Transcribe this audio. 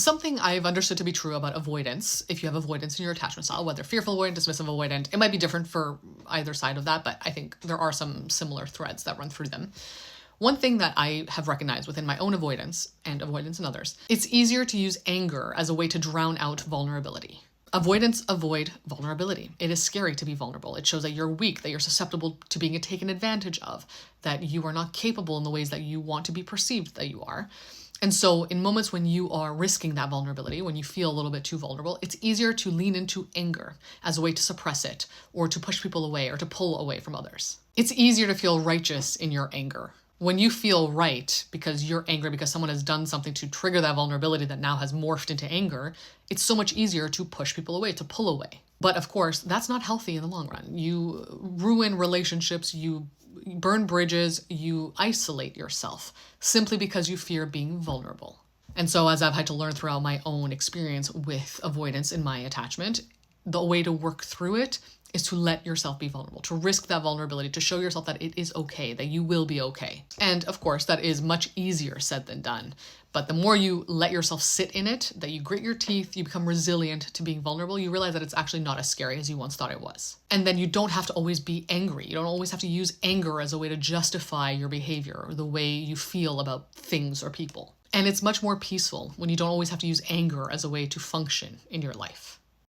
something I've understood to be true about avoidance. If you have avoidance in your attachment style, whether fearful avoidant, dismissive avoidant, it might be different for either side of that, but I think there are some similar threads that run through them. One thing that I have recognized within my own avoidance and avoidance in others, it's easier to use anger as a way to drown out vulnerability. Avoidants avoid vulnerability. It is scary to be vulnerable. It shows that you're weak, that you're susceptible to being taken advantage of, that you are not capable in the ways that you want to be perceived that you are. And so in moments when you are risking that vulnerability, when you feel a little bit too vulnerable, it's easier to lean into anger as a way to suppress it or to push people away or to pull away from others. It's easier to feel righteous in your anger. When you feel right because you're angry because someone has done something to trigger that vulnerability that now has morphed into anger, it's so much easier to push people away, to pull away. But of course, that's not healthy in the long run. You ruin relationships, you burn bridges, you isolate yourself simply because you fear being vulnerable. And so as I've had to learn throughout my own experience with avoidance in my attachment, the way to work through it is to let yourself be vulnerable, to risk that vulnerability, to show yourself that it is okay, that you will be okay. And of course, that is much easier said than done. But the more you let yourself sit in it, that you grit your teeth, you become resilient to being vulnerable, you realize that it's actually not as scary as you once thought it was. And then you don't have to always be angry. You don't always have to use anger as a way to justify your behavior or the way you feel about things or people. And it's much more peaceful when you don't always have to use anger as a way to function in your life.